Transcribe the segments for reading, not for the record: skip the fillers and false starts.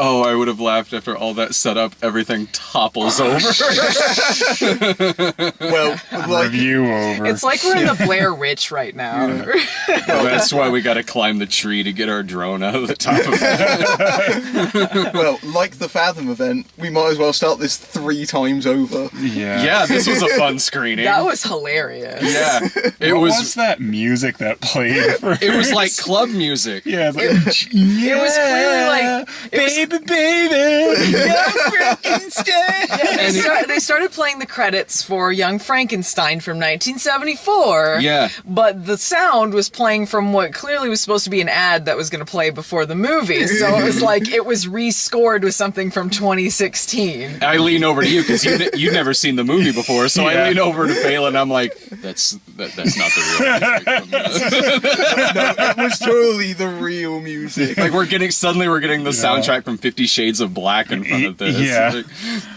Oh, I would have laughed after all that setup. Everything topples over. Well, review over. It's like we're in the Blair Witch right now. Well, that's why we got to climb the tree to get our drone out of the top of it. Well, like the Fathom event, we might as well start this 3 times over. Yeah, this was a fun screening. That was hilarious. Yeah, What was that music that played? It was like club music. Yeah, it's like, It was clearly like baby, young Frankenstein. they started playing the credits for Young Frankenstein from 1974. Yeah. But the sound was playing from what clearly was supposed to be an ad that was going to play before the movie. So it was like it was rescored with something from 2016. I lean over to you because you'd never seen the movie before, so I lean over to Phelan and I'm like, that's not the real music. No, it was totally the real music. Like we're getting the soundtrack from 50 Shades of Black in front of this. Yeah. Like,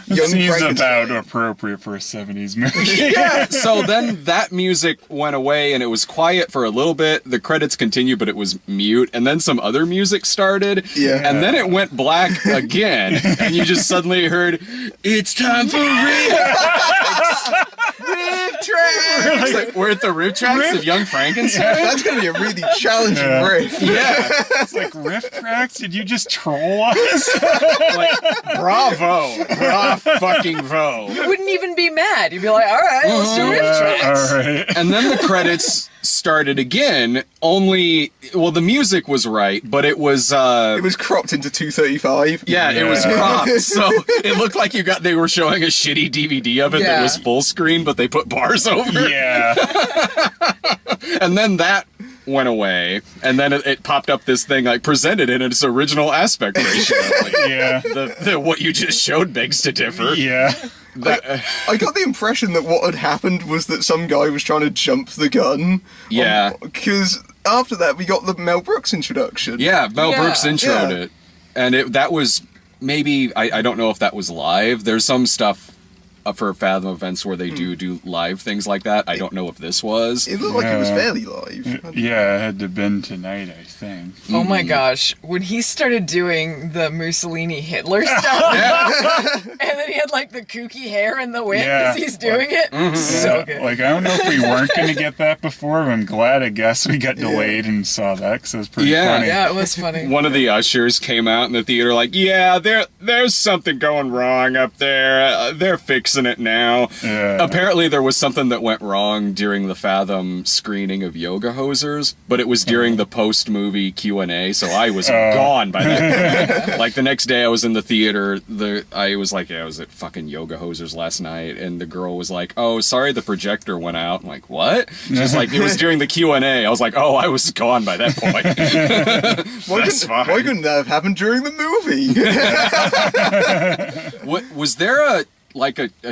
Young Seems Frankenstein. about appropriate for a 70s movie. yeah. So then that music went away and it was quiet for a little bit. The credits continued, but it was mute. And then some other music started. Yeah. And then it went black again. And you just suddenly heard, it's time for riff tracks. Like, we're at the riff tracks of Young Frankenstein. That's going to be a really challenging riff. Yeah. It's like, riff tracks? Did you just troll us? Like, bravo. Fucking vo. You wouldn't even be mad. You'd be like, all right, let's do riff tracks. All right. And then the credits started again, the music was right, but it was cropped into 2:35. Yeah, it was cropped, so it looked like they were showing a shitty DVD of it that was full screen, but they put bars over. Yeah. And then that went away, and then it popped up this thing like presented in its original aspect ratio. Like, Yeah. the what you just showed begs to differ. Yeah. I got the impression that what had happened was that some guy was trying to jump the gun. Yeah. Because after that, we got the Mel Brooks introduction. Yeah, Mel Brooks introed Yeah. it, and that was maybe I don't know if that was live. There's some stuff for Fathom events where they do live things like that. I don't know if this was. It looked like it was fairly live. Yeah, it had to have been tonight, I think. Oh my gosh, when he started doing the Mussolini Hitler stuff, and then he had like the kooky hair and the wig as he's doing it, so good. Like, I don't know if we weren't going to get that before, but I'm glad, I guess, we got delayed and saw that, because it was pretty funny. Yeah, it was funny. One of the ushers came out in the theater like, yeah, there's something going wrong up there. They're fixing it now. Yeah. Apparently there was something that went wrong during the Fathom screening of Yoga Hosers, but it was during the post-movie Q&A, so I was gone by that point. Like the next day I was in the theater, I was like, I was at fucking Yoga Hosers last night, and the girl was like, oh, sorry, the projector went out. I'm like, what? She's like, it was during the Q&A. I was like, oh, I was gone by that point. Why couldn't that have happened during the movie? What was there a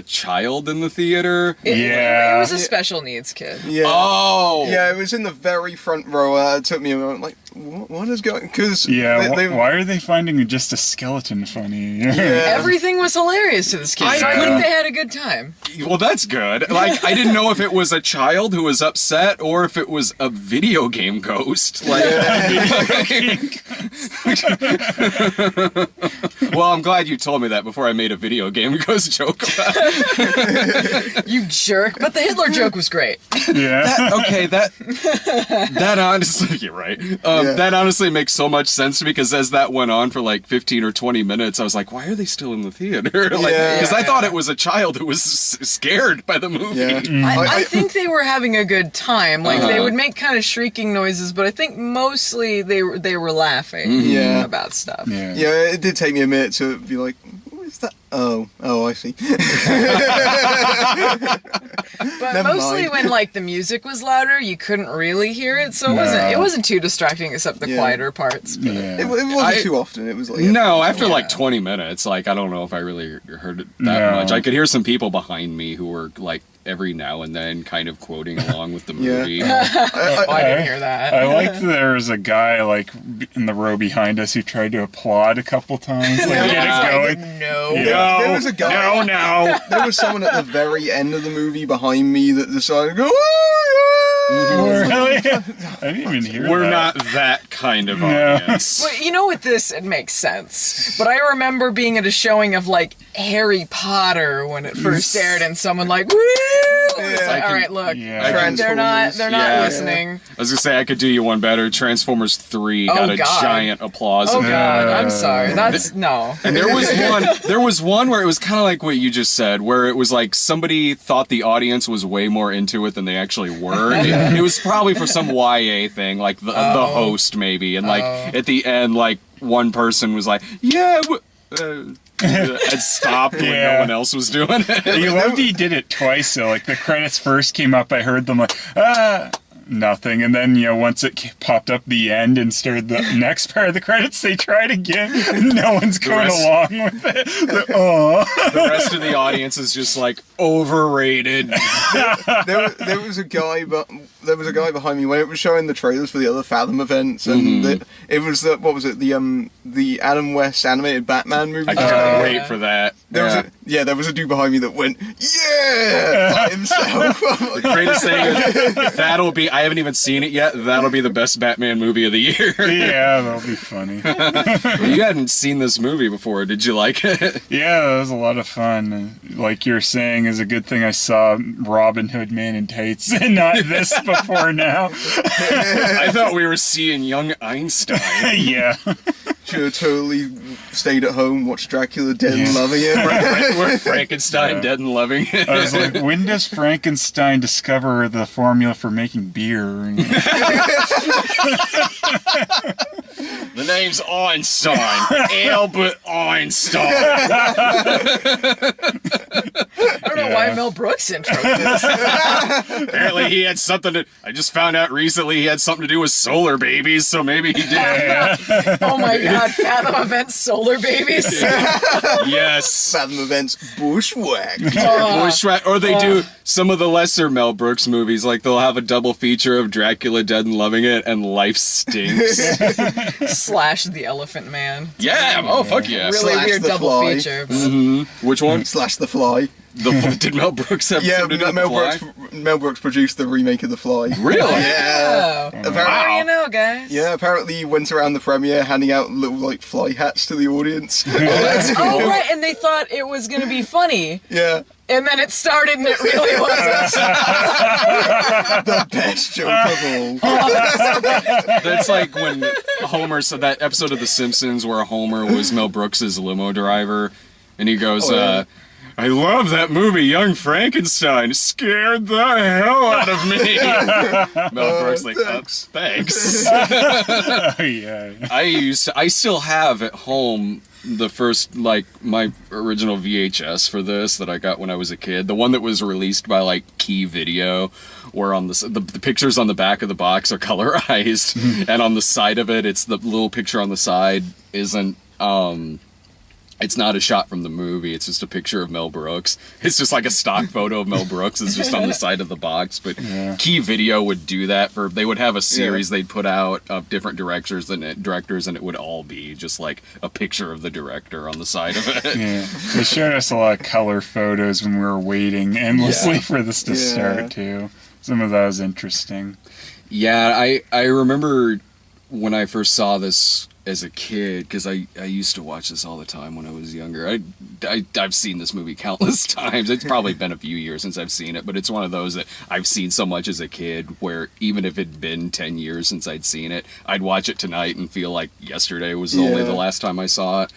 child in the theater? It was a special needs kid. Yeah. Oh. Yeah, it was in the very front row. It took me a moment, like, what is going? Because why are they finding just a skeleton funny? Everything was hilarious to this kid. So I think they had a good time. Well, that's good. Like, I didn't know if it was a child who was upset or if it was a video game ghost. Like, well, I'm glad you told me that before I made a video game ghost joke about it. You jerk. But the Hitler joke was great. Yeah. That honestly, you're right. That honestly makes so much sense to me, because as that went on for like 15 or 20 minutes, I was like, why are they still in the theater? Because I thought it was a child who was scared by the movie. Yeah. I think they were having a good time. Like, they would make kind of shrieking noises, but I think mostly they were laughing about stuff. Yeah. Yeah, it did take me a minute to be like, what is that? Oh, I see. But Never mostly mind. when like the music was louder, you couldn't really hear it, so it wasn't too distracting except the quieter parts. But It wasn't too often. It was like After like 20 minutes, like, I don't know if I really heard it that much. I could hear some people behind me who were like every now and then kind of quoting along with the movie. I didn't hear that. I liked there was a guy like in the row behind us who tried to applaud a couple times, like get it going. No. There was a guy. No. There was someone at the very end of the movie behind me that decided to go. Really? I didn't even hear We're that. not that kind of Yeah. audience. Well, you know, with this, it makes sense. But I remember being at a showing of like Harry Potter when it first aired, and someone like, woo! It's like, all right, look, Yeah. they're not Yeah. listening. I was gonna say I could do you one better. Transformers 3 got a God. giant applause. Oh in it. God, I'm sorry. That's no. And there was one where it was kind of like what you just said, where it was like somebody thought the audience was way more into it than they actually were. It was probably for some YA thing, like the host maybe, and like at the end, like one person was like, "Yeah." It stopped when no one else was doing it. You loved he did it twice, though. Like, the credits first came up, I heard them like, nothing. And then, once it popped up the end and started the next part of the credits, they tried again. No one's going along with it. The rest of the audience is just like overrated. There was a guy behind me when it was showing the trailers for the other Fathom events, and it was the Adam West animated Batman movie. I can't wait for that. There was a dude behind me that went, yeah, by himself. The greatest thing is that'll be. I haven't even seen it yet. That'll be the best Batman movie of the year. Yeah, that'll be funny. You hadn't seen this movie before, did you like it? Yeah, it was a lot of fun. Like you're saying, is a good thing I saw Robin Hood Man in Tights and not this before now. I thought we were seeing young Einstein. Yeah. Should have totally stayed at home, watched Dracula Dead and loving it. We're Frankenstein dead and loving it. I was like, when does Frankenstein discover the formula for making beer? The name's Einstein. Albert Einstein. I don't know why Mel Brooks introed this. Apparently he had something to... I just found out recently he had something to do with solar babies, so maybe he did. Oh my God, Fathom Events Solar Babies. Yes. Fathom Events Bushwhacked. Bushwhack. Or they do some of the lesser Mel Brooks movies, like they'll have a double feature of Dracula Dead and Loving It and Life Stinks. Slash The Elephant Man. Yeah, oh fuck yeah. Really Slash weird The double Fly. feature. Which one? Slash The Fly. Did Mel Brooks have Yeah, something to do with Mel The Fly? Mel Brooks produced the remake of The Fly. Really? Yeah. Oh. Apparently, How do you know, guys? Yeah, apparently he went around the premiere handing out little, like, fly hats to the audience. Oh, right, and they thought it was going to be funny. Yeah. And then it started and it really wasn't. The best joke of all. That's like when Homer, so that episode of The Simpsons where Homer was Mel Brooks' limo driver, and he goes, I love that movie, Young Frankenstein. Scared the hell out of me. Mel Brooks like, thanks. Yeah. I still have at home the first, like, my original VHS for this that I got when I was a kid. The one that was released by, like, Key Video, where on the pictures on the back of the box are colorized, and on the side of it, it's the little picture on the side isn't, it's not a shot from the movie. It's just a picture of Mel Brooks. It's just like a stock photo of Mel Brooks. It's just on the side of the box. But Key Video would do that they would have a series they'd put out of different directors, and it would all be just like a picture of the director on the side of it. Yeah. They showed us a lot of color photos when we were waiting endlessly for this to start, too. Some of that was interesting. Yeah, I remember when I first saw this as a kid, because I used to watch this all the time when I was younger. I've seen this movie countless times. It's probably been a few years since I've seen it, but it's one of those that I've seen so much as a kid where even if it'd been 10 years since I'd seen it, I'd watch it tonight and feel like yesterday was only the last time I saw it.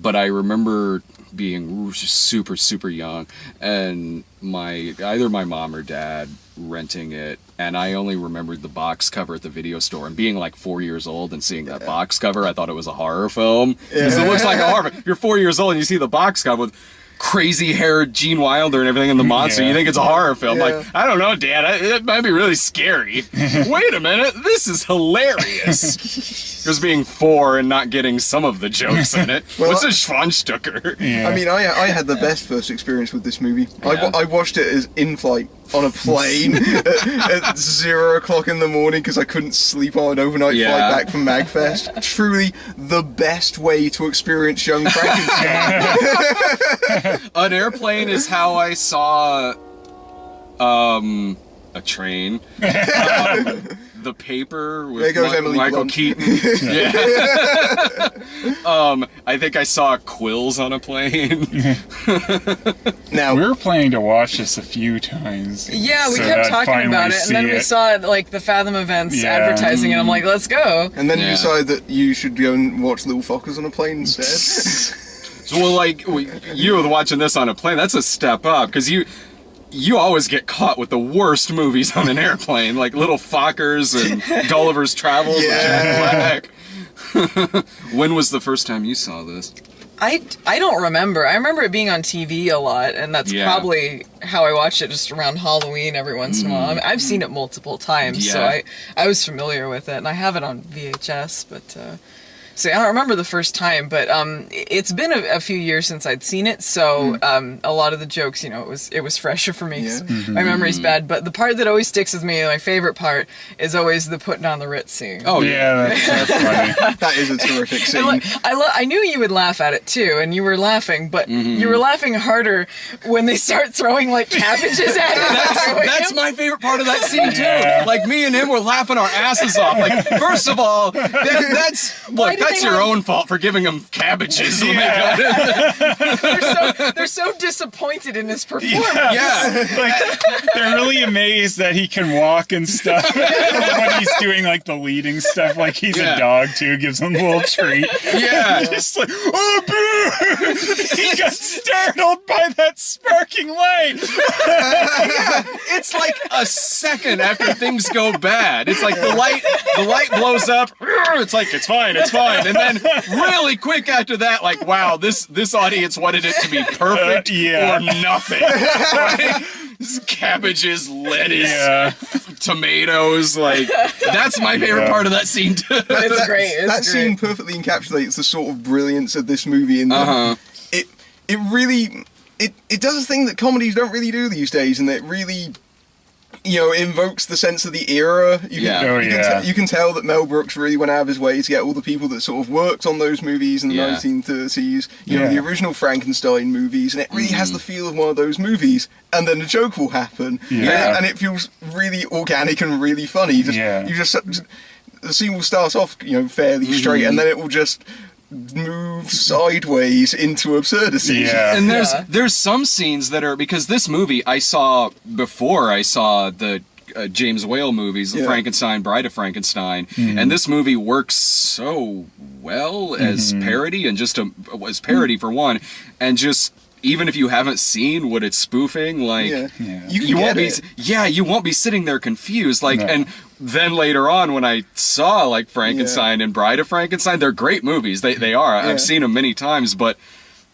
But I remember being super, super young, and either my mom or dad renting it, and I only remembered the box cover at the video store, and being like 4 years old and seeing that box cover, I thought it was a horror film, because it looks like a horror film. You're 4 years old and you see the box cover with crazy haired Gene Wilder and everything in the monster, you think it's a horror film. Like, I don't know, Dad, it might be really scary. Wait a minute, this is hilarious. Just being 4 and not getting some of the jokes in it. Well, what's a Schwanstucker? I mean, I had the best first experience with this movie. I watched it as in flight on a plane at 0 o'clock in the morning because I couldn't sleep on an overnight flight back from MagFest. Truly the best way to experience Young Frankenstein. An airplane is how I saw a a train. The Paper with There goes Emily Michael Blunt. Keaton. Yeah. I think I saw Quills on a plane. Now, We were planning to watch this a few times. Yeah, we so kept that talking finally about it, and then see we saw it, like the Fathom events Yeah. advertising, and I'm like, let's go. and then you Yeah. decide that you should go and watch Little Fockers on a plane instead. So, well, like, you watching this on a plane, that's a step up, because you always get caught with the worst movies on an airplane, like Little Fockers and Gulliver's Travels with Jack Black. When was the first time you saw this? I don't remember. I remember it being on TV a lot, and that's Yeah. probably how I watched it, just around Halloween every once in a while. I mean, I've seen it multiple times, so Yeah. I was familiar with it, and I have it on VHS, but... So I don't remember the first time, but it's been a few years since I'd seen it, so a lot of the jokes, you know, it was fresher for me. Yeah. So my memory's bad, but the part that always sticks with me, my favorite part, is always the putting on the Ritz scene. Oh, Yeah, that's funny. That is a terrific scene. And, like, I knew you would laugh at it too, and you were laughing, but you were laughing harder when they start throwing like cabbages at him. That's my favorite part of that scene too. Yeah. Like me and him were laughing our asses off. Like, first of all, that's did your they own fault for giving him cabbages. When Yeah. they got in. they're so disappointed in this performance. Yeah. Like, they're really amazed that he can walk and stuff when he's doing like the leading stuff. Like he's Yeah. a dog too, gives him a little treat. Yeah. Just like, oh, boo! He got startled by that sparking light. It's like a second after things go bad. It's like the light blows up. It's like it's fine. And then really quick after that, like, wow, this audience wanted it to be perfect Yeah. or nothing. Right? This cabbages, lettuce, Yeah. tomatoes. Like, that's my favorite part of that scene too. It's great. It's That great. scene perfectly encapsulates the sort of brilliance of this movie. In that it really it does a thing that comedies don't really do these days, and it really, you know, invokes the sense of the era. You can tell that Mel Brooks really went out of his way to get all the people that sort of worked on those movies in the 1930s, you know, the original Frankenstein movies, and it really has the feel of one of those movies, and then a joke will happen, and it feels really organic and really funny. The scene will start off, you know, fairly straight, and then it will just move sideways into absurdity. And there's some scenes that are, because this movie I saw before I saw the James Whale movies, Frankenstein, Bride of Frankenstein, and this movie works so well as parody, and just as parody for one, and just even if you haven't seen what it's spoofing, like you won't be sitting there confused, like and then later on when I saw like Frankenstein and Bride of Frankenstein, they're great movies. They are. I've seen them many times, but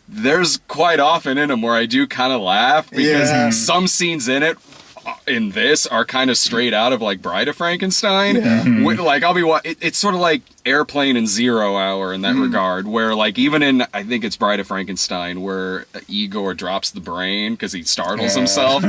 there's quite often in them where I do kind of laugh because some scenes in this are kind of straight out of like Bride of Frankenstein. Like I'll be it's sort of like Airplane and 0 Hour in that regard, where like even in I think it's Bride of Frankenstein where Igor drops the brain because he startles himself.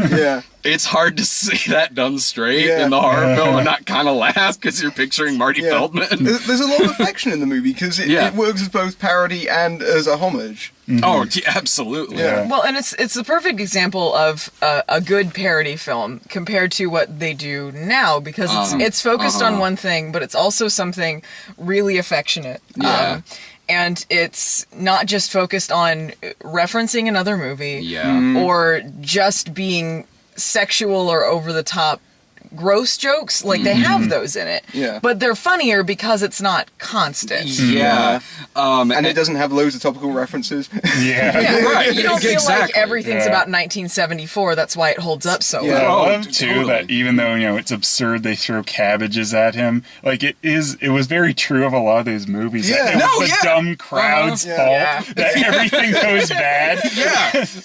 It's hard to see that done straight in the horror film and not kind of laugh because you're picturing Marty Feldman. There's a lot of affection in the movie because it works as both parody and as a homage. Oh, absolutely. Well, and it's the perfect example of a good parody film compared to what they do now, because it's focused on one thing, but it's also something really affectionate. And it's not just focused on referencing another movie or just being sexual or over the top gross jokes. Like they have those in it, but they're funnier because it's not constant. And it doesn't have loads of topical references. Right. You don't feel like everything's about 1974. That's why it holds up so well. I love too that even though, you know, it's absurd they throw cabbages at him, like it was very true of a lot of those movies. It was the dumb crowd's fault that everything goes bad.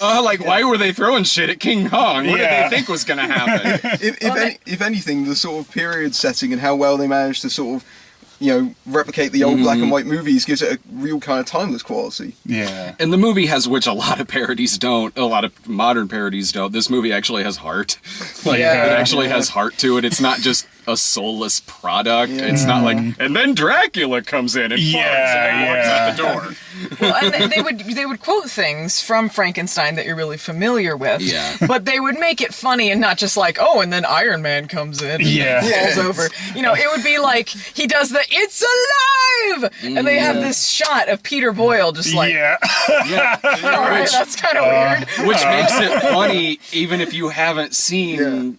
Like why were they throwing shit at King Kong? What did they think was gonna happen? If anything, the sort of period setting and how well they managed to sort of, you know, replicate the old black and white movies gives it a real kind of timeless quality. And the movie has, which a lot of parodies don't, a lot of modern parodies don't. This movie actually has heart. Like, it actually has heart to it. It's not just a soulless product. It's not like, and then Dracula comes in and farts and then walks out the door. Well, and they would quote things from Frankenstein that you're really familiar with. Yeah. But they would make it funny and not just like, oh, and then Iron Man comes in and falls over. You know, it would be like he does the "It's alive!" and they have this shot of Peter Boyle just like, Yeah. all right, that's kind of weird. Which makes it funny even if you haven't seen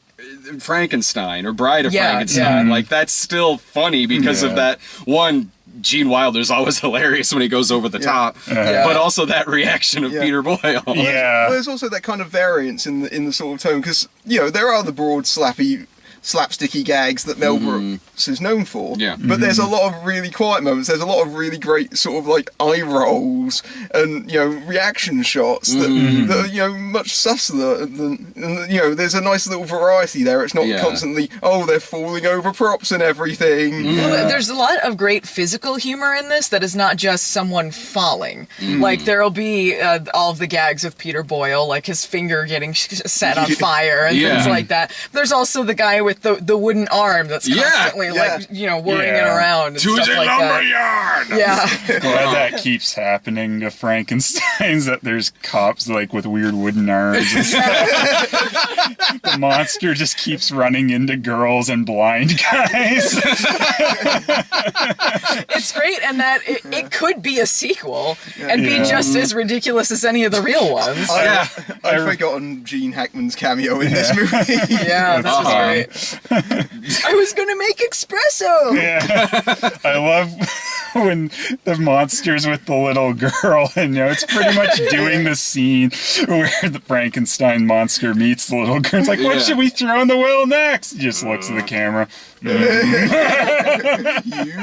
Frankenstein or Bride of Frankenstein. Like, that's still funny because of that one. Gene Wilder's always hilarious when he goes over the top, but also that reaction of Peter Boyle. Well, there's also that kind of variance in the sort of tone, because, you know, there are the broad, slapsticky gags that Mel Brooks is known for. Yeah. But there's a lot of really quiet moments. There's a lot of really great sort of like eye rolls and, you know, reaction shots that are, you know, much subtler than, and, you know, there's a nice little variety there. It's not constantly, oh, they're falling over props and everything. Well, there's a lot of great physical humor in this that is not just someone falling. Like, there'll be all of the gags of Peter Boyle, like his finger getting set on fire and things like that. There's also the guy with the wooden arm that's constantly like, you know, whirring it around and stuff like that. Glad that keeps happening to Frankensteins, that there's cops like with weird wooden arms and stuff. The monster just keeps running into girls and blind guys. It's great, and that it could be a sequel and be just as ridiculous as any of the real ones. I've forgotten Gene Hackman's cameo in this movie. Yeah, that was great. I was gonna make espresso. I love when the monster's with the little girl, and, you know, it's pretty much doing the scene where the Frankenstein monster meets the little girl. It's like, what should we throw in the well next? He just looks at the camera. You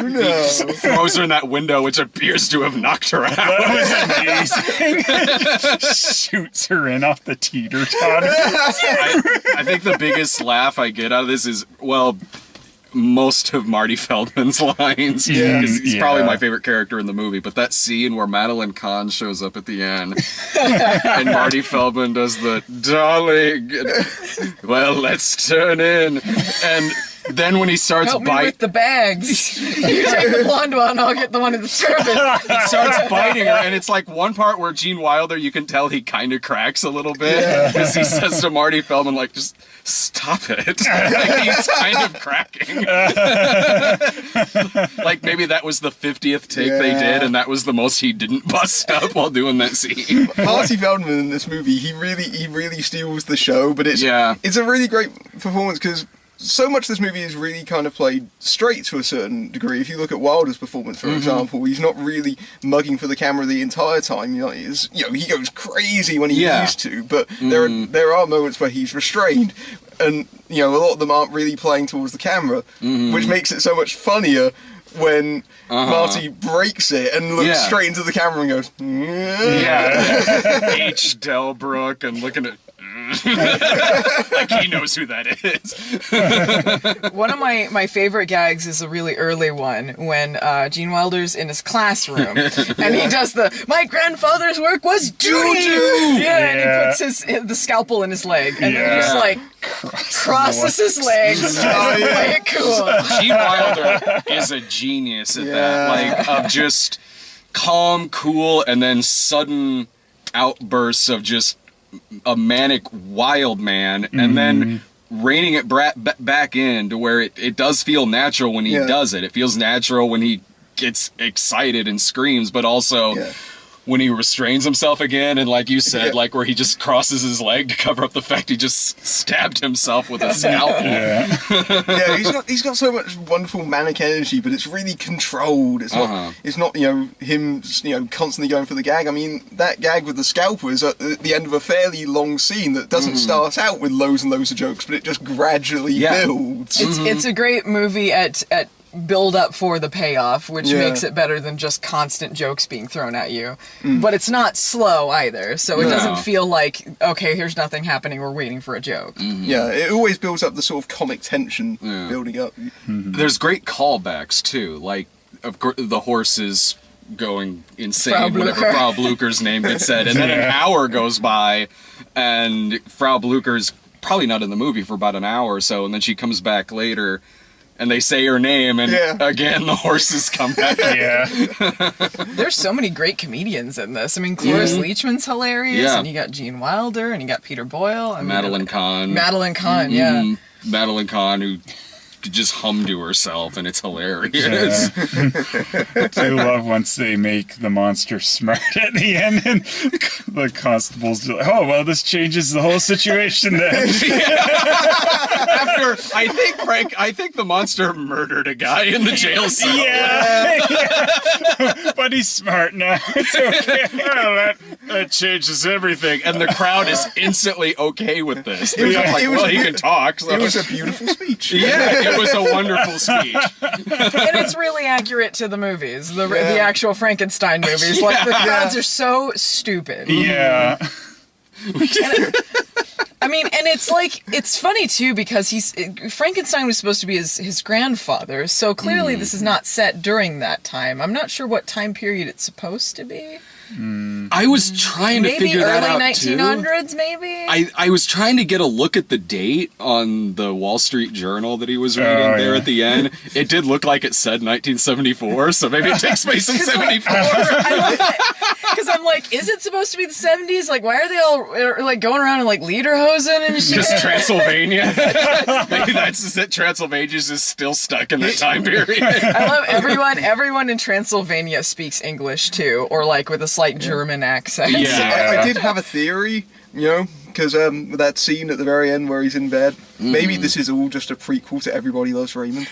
know. Throws her in that window, which appears to have knocked her out. That was amazing. Shoots her in off the teeter-totter. I think the biggest laugh I get out of this is, well, most of Marty Feldman's lines. He's probably my favorite character in the movie, but that scene where Madeline Kahn shows up at the end and Marty Feldman does the darling, well, let's turn in, and then when he starts Help me with the bags. You take the blonde one, I'll get the one in the turban. He starts biting her, and it's like one part where Gene Wilder, you can tell he kind of cracks a little bit, because he says to Marty Feldman, like, just stop it. Like, he's kind of cracking. Like, maybe that was the 50th take they did, and that was the most he didn't bust up while doing that scene. Marty Feldman in this movie, he really steals the show, but it's a really great performance, because so much of this movie is really kind of played straight to a certain degree. If you look at Wilder's performance, for example, he's not really mugging for the camera the entire time. You know, he goes crazy when he used to, but there are moments where he's restrained, and, you know, a lot of them aren't really playing towards the camera, which makes it so much funnier when Marty breaks it and looks straight into the camera and goes, H. Delbrook, and looking at like he knows who that is. One of my favorite gags is a really early one when Gene Wilder's in his classroom and he does my grandfather's work was duty. And he puts the scalpel in his leg and then he just like crosses his legs. Play it cool. Gene Wilder is a genius at that, like, of just calm, cool, and then sudden outbursts of just a manic wild man, and then reining it back in to where it does feel natural when he does it. It feels natural when he gets excited and screams, but also when he restrains himself again, and like you said, like where he just crosses his leg to cover up the fact he just stabbed himself with a scalpel. He's got so much wonderful manic energy, but it's really controlled. It's not you know, him, you know, constantly going for the gag. I mean, that gag with the scalpel is at the end of a fairly long scene that doesn't start out with loads and loads of jokes, but it just gradually builds. It's a great movie at build up for the payoff, which makes it better than just constant jokes being thrown at you. But it's not slow either, so it doesn't feel like, okay, here's nothing happening, we're waiting for a joke. Yeah, it always builds up the sort of comic tension building up. There's great callbacks too, like, of course, the horses going insane whenever Frau Blucher's name gets said, and then an hour goes by and Frau Blucher's probably not in the movie for about an hour or so, and then she comes back later and they say her name, and again, the horses come back. Yeah. There's so many great comedians in this. I mean, Cloris Leachman's hilarious, and you got Gene Wilder, and you got Peter Boyle. I mean, Madeline Kahn. Madeline Kahn, yeah. Madeline Kahn, who could just hum to herself, and it's hilarious. Yeah. I love once they make the monster smart at the end, and the constable's like, oh, well, this changes the whole situation then. After, I think the monster murdered a guy in the jail cell. Yeah. But he's smart now. It's okay. Well, that changes everything. And the crowd is instantly okay with this. They're like, well, he can talk. So. It was a beautiful speech. Yeah, it was a wonderful speech. And it's really accurate to the movies, the actual Frankenstein movies. Like, the crowds are so stupid. Yeah. I mean, and it's like, it's funny too, because Frankenstein was supposed to be his grandfather, so clearly this is not set during that time. I'm not sure what time period it's supposed to be. I was trying to figure that out too. Maybe early 1900s, maybe? I was trying to get a look at the date on the Wall Street Journal that he was reading there at the end. It did look like it said 1974, so maybe it takes place in 74. I love it. Because I'm like, is it supposed to be the 70s? Like, why are they all like going around in like lederhosen and shit? Just Transylvania. Maybe that's it. Transylvania's is still stuck in that time period. I love everyone in Transylvania speaks English too, or like with a slight German accent. Yeah. I did have a theory, because that scene at the very end where he's in bed, maybe this is all just a prequel to Everybody Loves Raymond.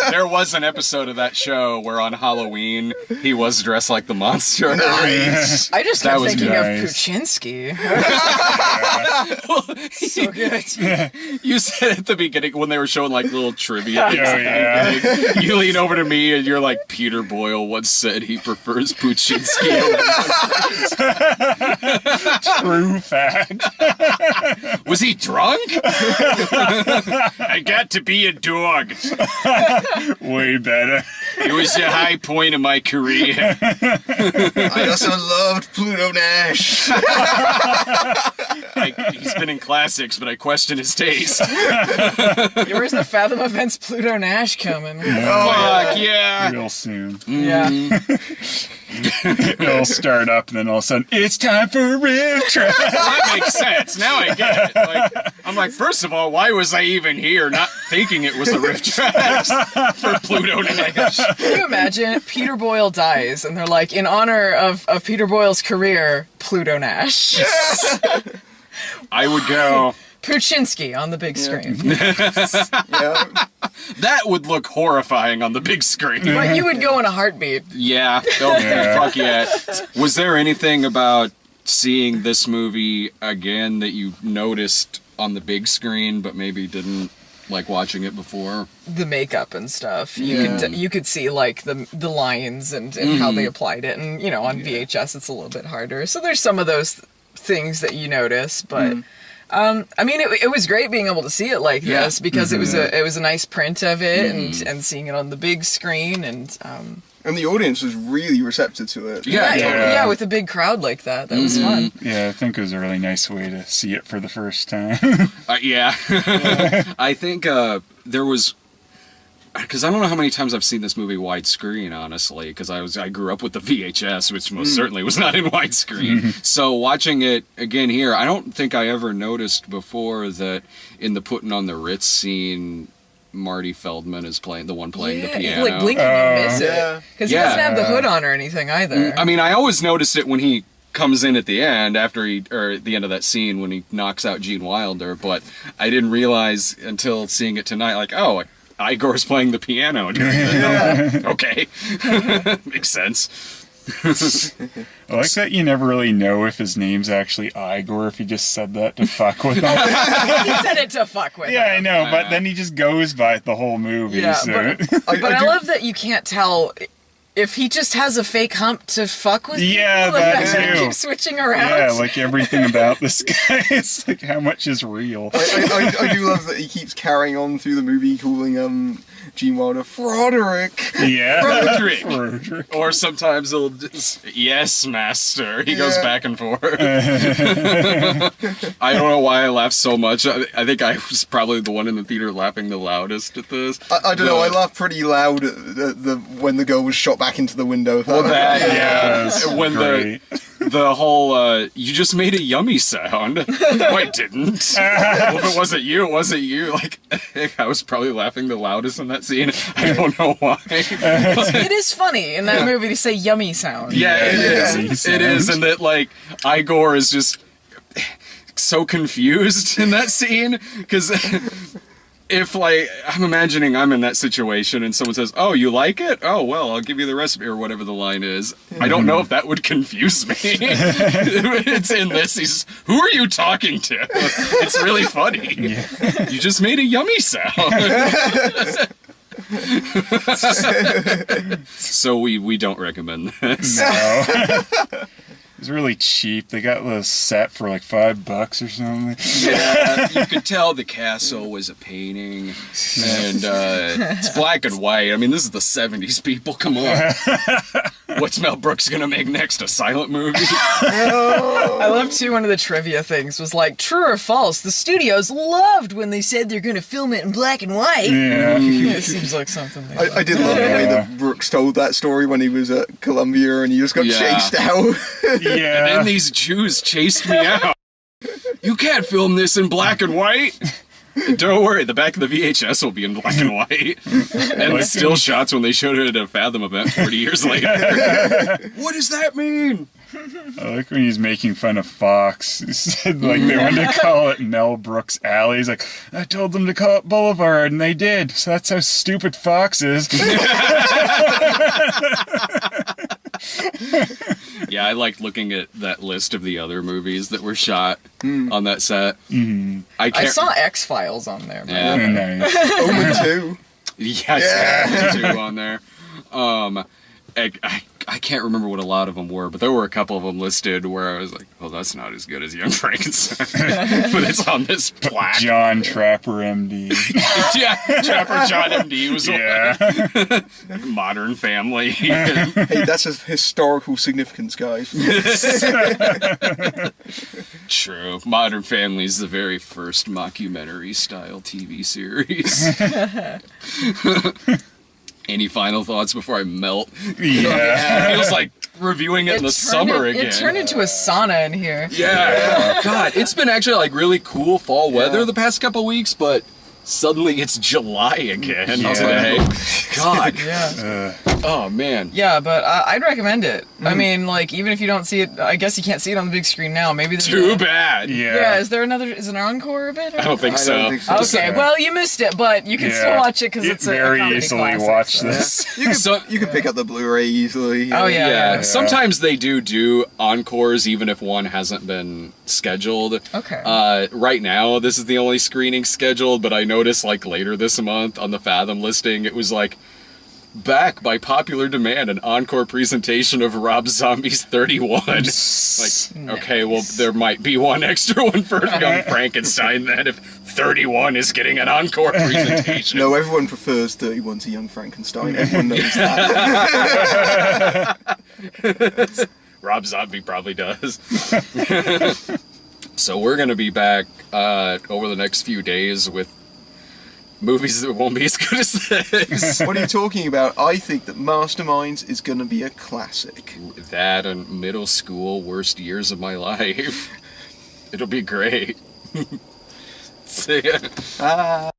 There was an episode of that show where on Halloween he was dressed like the monster. Nice. I just kept thinking nice. of Puchinsky. So good. You said at the beginning when they were showing like little trivia. Yeah. You lean over to me and you're like, Peter Boyle once said he prefers Puchinsky over True fact. Was he drunk? I got to be a dog. Way better. It was the high point of my career. I also loved Pluto Nash. He's been in classics, but I question his taste. Where's the Fathom Events Pluto Nash coming? Fuck yeah. Real soon. Yeah. It'll start up, and then all of a sudden, it's time for a riff track. That makes sense. Now I get it. I'm like, first of all, why was I even here not thinking it was a riff track for Pluto Nash? Can you imagine? Peter Boyle dies, and they're like, in honor of Peter Boyle's career, Pluto Nash. I would go. Puchinsky on the big screen. That would look horrifying on the big screen. But you would go in a heartbeat. Yeah. Okay. Fuck yeah. Was there anything about seeing this movie again that you noticed on the big screen, but maybe didn't like watching it before? The makeup and stuff. You could see like the lines and how they applied it, and on VHS it's a little bit harder. So there's some of those things that you notice, but. I mean, it was great being able to see it like this because it was a nice print of it and seeing it on the big screen and the audience was really receptive to it. Yeah, with a big crowd like that was fun. Yeah, I think it was a really nice way to see it for the first time. I think there was. Because I don't know how many times I've seen this movie widescreen, honestly, because I grew up with the VHS, which most certainly was not in widescreen. So watching it again here, I don't think I ever noticed before that in the Putting on the Ritz scene, Marty Feldman is playing the piano. Like blink and you miss it. Because he doesn't have the hood on or anything either. I mean, I always noticed it when he comes in at the end at the end of that scene when he knocks out Gene Wilder, but I didn't realize until seeing it tonight, like, oh, Igor's playing the piano. Okay. Makes sense. I like that you never really know if his name's actually Igor, if he just said that to fuck with him. He said it to fuck with him. Yeah, I know, but then he just goes by it the whole movie. Yeah, so. but I love that you can't tell if he just has a fake hump to fuck with people. That too. Keep switching around. Yeah, like everything about this guy is like how much is real. I do love that he keeps carrying on through the movie calling Gene Wilder, Froderick. Yeah. Frederick. Or sometimes he'll just, yes, master. He goes back and forth. I don't know why I laughed so much. I think I was probably the one in the theater laughing the loudest at this. I don't know, I laughed pretty loud at when the girl was shot back into the window. Well, that, Yeah, when great. the whole, you just made a yummy sound. Wait, didn't. Well, if it wasn't you, it wasn't you. Like, I was probably laughing the loudest in that scene. I don't know why. It is funny in that movie to say yummy sound. Yeah, it is. Yeah. It is, and that, like, Igor is just so confused in that scene, because if, like, I'm imagining I'm in that situation and someone says, oh, you like it? Oh, well, I'll give you the recipe, or whatever the line is. I don't know if that would confuse me. It's in this. He's, who are you talking to? It's really funny. Yeah. You just made a yummy sound. So we don't recommend this. No. It's really cheap. They got the set for like $5 or something. Yeah, you could tell the castle was a painting, and it's black and white. I mean, this is the 70s, people. Come on. What's Mel Brooks gonna make next? A silent movie? I love too, one of the trivia things was like, true or false, the studios loved when they said they're gonna film it in black and white. Yeah. It seems like something they I did love the way that Brooks told that story when he was at Columbia and he just got chased out. Yeah. And then these Jews chased me out. You can't film this in black and white. Don't worry, the back of the VHS will be in black and white. And the still shots when they showed it at a Fathom event 40 years later. What does that mean? I like when he's making fun of Fox. He said, like, they wanted to call it Mel Brooks Alley. He's like, I told them to call it Boulevard, and they did. So that's how stupid Fox is. Yeah, I liked looking at that list of the other movies that were shot on that set. Mm-hmm. I saw X-Files on there. Yeah. Nice. Omen 2. Yes, two on there. I can't remember what a lot of them were, but there were a couple of them listed where I was like, well, that's not as good as Young Frankenstein. But it's on this plaque. John Trapper, MD. Yeah, Trapper John MD was one. Modern Family. Hey, that's a historical significance, guys. True. Modern Family is the very first mockumentary-style TV series. Any final thoughts before I melt? Yeah. It feels like reviewing it in the summer again. It turned into a sauna in here. Yeah. God, it's been actually like really cool fall weather the past couple weeks, but suddenly it's July again. Yeah. Today. God. Yeah. Oh, man. Yeah, but I'd recommend it. I mean, like, even if you don't see it, I guess you can't see it on the big screen now. Maybe there's Too bad. Yeah, is there an encore of it? I don't think so. I don't think so. Okay, well, you missed it, but you can still watch it because it's a very comedy easily classic, watch so. this. You can pick up the Blu-ray easily. Oh, yeah. Sometimes they do encores even if one hasn't been scheduled. Okay. Right now, this is the only screening scheduled, but I noticed like later this month on the Fathom listing, it was like, back by popular demand, an encore presentation of Rob Zombie's 31. Like, okay, well, there might be one extra one for Young Frankenstein then, if 31 is getting an encore presentation. No, everyone prefers 31 to Young Frankenstein. Everyone knows that. Rob Zombie probably does. So we're going to be back over the next few days with movies that won't be as good as this. What are you talking about? I think that Masterminds is going to be a classic. That and middle school, worst years of my life. It'll be great. See ya.